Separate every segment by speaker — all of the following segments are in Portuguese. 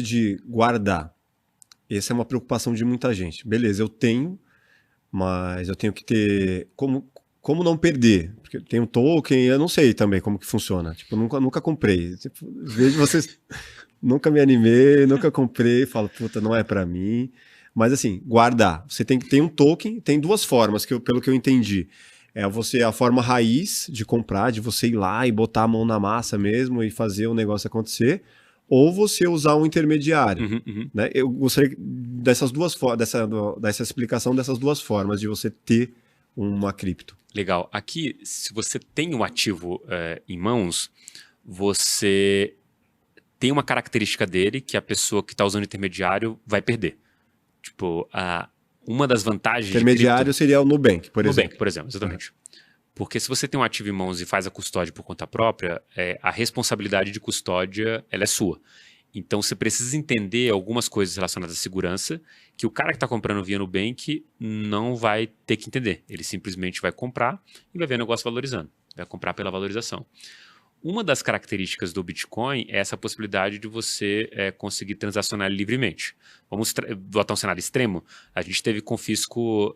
Speaker 1: de guardar. Essa é uma preocupação de muita gente. Beleza, eu tenho, mas eu tenho que ter como não perder? Porque tem um token, eu não sei também como que funciona. Tipo, nunca comprei. Tipo, vejo vocês, nunca me animei, nunca comprei, falo, puta, não é pra mim. Mas assim, guardar. Você tem que ter um token, tem duas formas, pelo que eu entendi. É você a forma raiz de comprar, de você ir lá e botar a mão na massa mesmo e fazer o negócio acontecer, ou você usar um intermediário.
Speaker 2: Uhum, uhum.
Speaker 1: Né? Eu gostaria dessa explicação dessas duas formas de você ter uma cripto.
Speaker 2: Legal. Aqui, se você tem um ativo em mãos, você tem uma característica dele que a pessoa que está usando intermediário vai perder. Tipo, uma das vantagens de cripto...
Speaker 1: Intermediário seria o Nubank, por exemplo.
Speaker 2: Nubank, por exemplo, exatamente. Porque se você tem um ativo em mãos e faz a custódia por conta própria, a responsabilidade de custódia ela é sua. Então você precisa entender algumas coisas relacionadas à segurança que o cara que está comprando via Nubank não vai ter que entender. Ele simplesmente vai comprar e vai ver o negócio valorizando. Vai comprar pela valorização. Uma das características do Bitcoin é essa possibilidade de você conseguir transacionar livremente. Vamos botar um cenário extremo. A gente teve confisco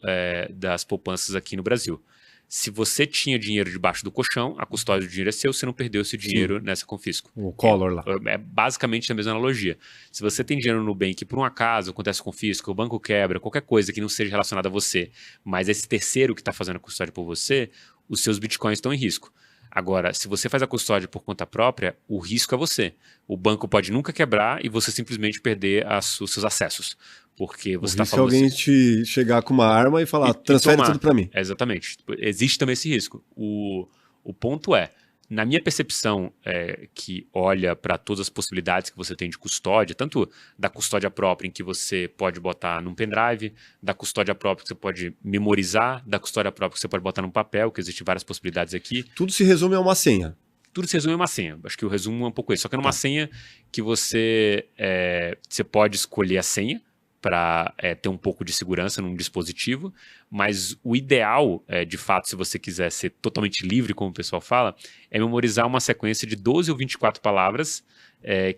Speaker 2: das poupanças aqui no Brasil. Se você tinha dinheiro debaixo do colchão, a custódia do dinheiro é seu, você não perdeu esse dinheiro nessa confisco.
Speaker 1: O Collor lá.
Speaker 2: É basicamente a mesma analogia. Se você tem dinheiro no Nubank e por um acaso acontece confisco, o banco quebra, qualquer coisa que não seja relacionada a você, mas esse terceiro que está fazendo a custódia por você, os seus bitcoins estão em risco. Agora, se você faz a custódia por conta própria, o risco é você. O banco pode nunca quebrar e você simplesmente perder os seus acessos. Porque você está falando
Speaker 1: alguém
Speaker 2: assim,
Speaker 1: te chegar com uma arma e falar, transfere tudo para mim.
Speaker 2: Exatamente. Existe também esse risco. O ponto é, na minha percepção, que olha para todas as possibilidades que você tem de custódia, tanto da custódia própria, em que você pode botar num pendrive, da custódia própria que você pode memorizar, da custódia própria que você pode botar num papel, que existem várias possibilidades aqui.
Speaker 1: Tudo se resume a uma senha.
Speaker 2: Tudo se resume a uma senha. Acho que o resumo é um pouco isso. Só que é uma senha que você pode escolher a senha para ter um pouco de segurança num dispositivo, mas o ideal, de fato, se você quiser ser totalmente livre, como o pessoal fala, é memorizar uma sequência de 12 ou 24 palavras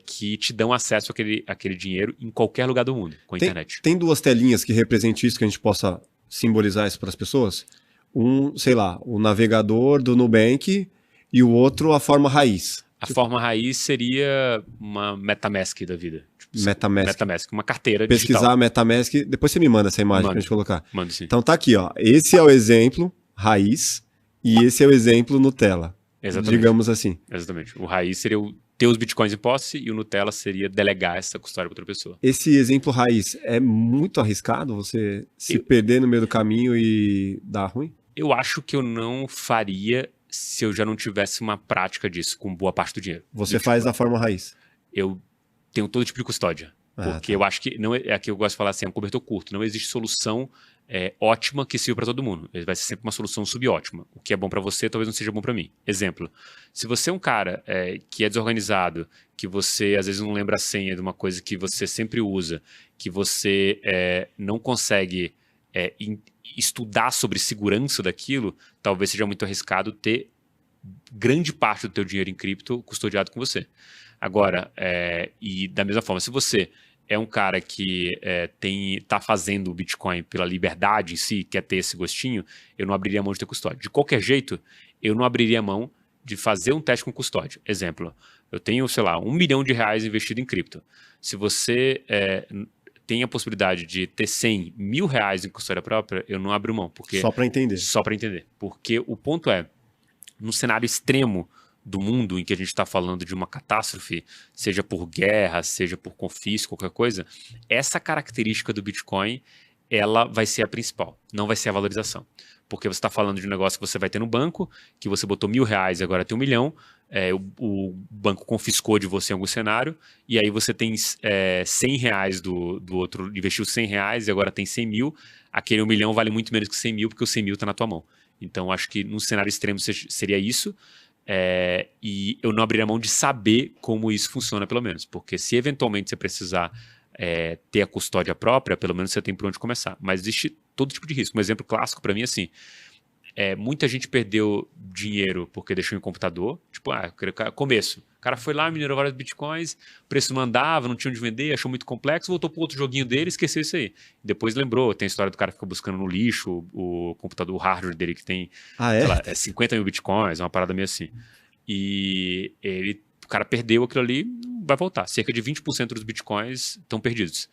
Speaker 2: que te dão acesso àquele dinheiro em qualquer lugar do mundo, com a internet.
Speaker 1: Tem duas telinhas que representem isso, que a gente possa simbolizar isso para as pessoas? Um, sei lá, o navegador do Nubank e o outro a forma raiz.
Speaker 2: A forma raiz seria uma MetaMask da vida.
Speaker 1: MetaMask,
Speaker 2: uma carteira
Speaker 1: pesquisar
Speaker 2: digital.
Speaker 1: MetaMask, depois você me manda essa imagem pra gente colocar.
Speaker 2: Mando sim.
Speaker 1: Então tá aqui, ó. Esse é o exemplo raiz e esse é o exemplo Nutella.
Speaker 2: Exatamente.
Speaker 1: Digamos assim.
Speaker 2: Exatamente. O raiz seria ter os bitcoins em posse e o Nutella seria delegar essa custódia para outra pessoa.
Speaker 1: Esse exemplo raiz é muito arriscado você se perder no meio do caminho e dar ruim?
Speaker 2: Eu acho que eu não faria se eu já não tivesse uma prática disso com boa parte do dinheiro.
Speaker 1: Você faz da forma raiz?
Speaker 2: Eu tenho todo tipo de custódia. Porque eu acho que, não é que eu gosto de falar assim, é um cobertor curto. Não existe solução ótima que sirva para todo mundo. Vai ser sempre uma solução subótima. O que é bom para você talvez não seja bom para mim. Exemplo, se você é um cara que é desorganizado, que você às vezes não lembra a senha de uma coisa que você sempre usa, que você não consegue estudar sobre segurança daquilo, talvez seja muito arriscado ter grande parte do teu dinheiro em cripto custodiado com você. Agora, e da mesma forma, se você é um cara que tá fazendo o Bitcoin pela liberdade em si, quer ter esse gostinho, eu não abriria mão de ter custódia. De qualquer jeito, eu não abriria mão de fazer um teste com custódia. Exemplo, eu tenho, sei lá, R$1 milhão investido em cripto. Se você tem a possibilidade de ter 100 mil reais em custódia própria, eu não abro mão. Porque,
Speaker 1: só para entender.
Speaker 2: Só para entender. Porque o ponto é, num cenário extremo do mundo em que a gente está falando de uma catástrofe, seja por guerra, seja por confisco, qualquer coisa, essa característica do Bitcoin, ela vai ser a principal, não vai ser a valorização. Porque você está falando de um negócio que você vai ter no banco, que você botou R$1.000 e agora tem 1 milhão, o banco confiscou de você em algum cenário, e aí você tem R$100 do outro, investiu R$100 e agora tem 100 mil, aquele 1 milhão vale muito menos que 100 mil, porque o 100 mil está na tua mão. Então, acho que num cenário extremo seria isso, e eu não abriria mão de saber como isso funciona, pelo menos, porque se eventualmente você precisar ter a custódia própria, pelo menos você tem por onde começar. Mas existe todo tipo de risco. Um exemplo clássico para mim é assim, Muita gente perdeu dinheiro porque deixou em computador. Tipo, começo. O cara foi lá, minerou vários bitcoins, o preço não andava, não tinha onde vender, achou muito complexo, voltou pro outro joguinho dele e esqueceu isso aí. Depois lembrou, tem a história do cara que fica buscando no lixo o computador, o hardware dele que tem, sei lá, 50 mil bitcoins, uma parada meio assim. E o cara perdeu aquilo ali, vai voltar. Cerca de 20% dos bitcoins estão perdidos.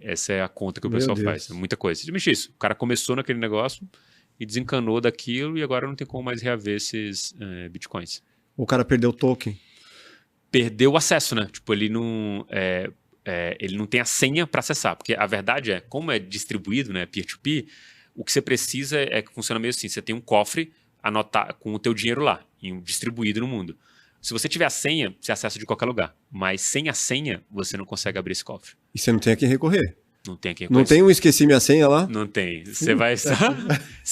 Speaker 2: Essa é a conta que o pessoal faz. É muita coisa. Isso. O cara começou naquele negócio e desencanou daquilo e agora não tem como mais reaver esses bitcoins.
Speaker 1: O cara perdeu o token.
Speaker 2: Perdeu o acesso, né? Tipo, ele não tem a senha para acessar. Porque a verdade é, como é distribuído, né, peer-to-peer, o que você precisa é que funciona meio assim. Você tem um cofre com o teu dinheiro lá, distribuído no mundo. Se você tiver a senha, você acessa de qualquer lugar. Mas sem a senha, você não consegue abrir esse cofre.
Speaker 1: E você não tem a quem recorrer.
Speaker 2: Não tem a quem recorrer.
Speaker 1: Não tem um esqueci minha senha lá?
Speaker 2: Não tem. Você vai só...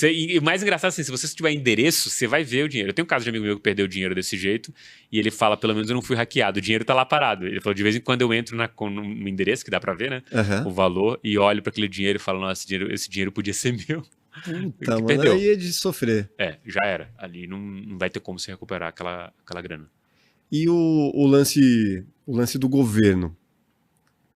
Speaker 2: E o mais engraçado assim, se você tiver endereço, você vai ver o dinheiro. Eu tenho um caso de amigo meu que perdeu o dinheiro desse jeito e ele fala, pelo menos eu não fui hackeado, o dinheiro tá lá parado. Ele falou, de vez em quando eu entro no endereço, que dá pra ver, né? O valor, e olho para aquele dinheiro e falo, nossa, esse dinheiro podia ser meu.
Speaker 1: Puta, mano, perdeu. Aí é de sofrer.
Speaker 2: Já era. Ali não vai ter como se recuperar aquela grana.
Speaker 1: E o lance do governo?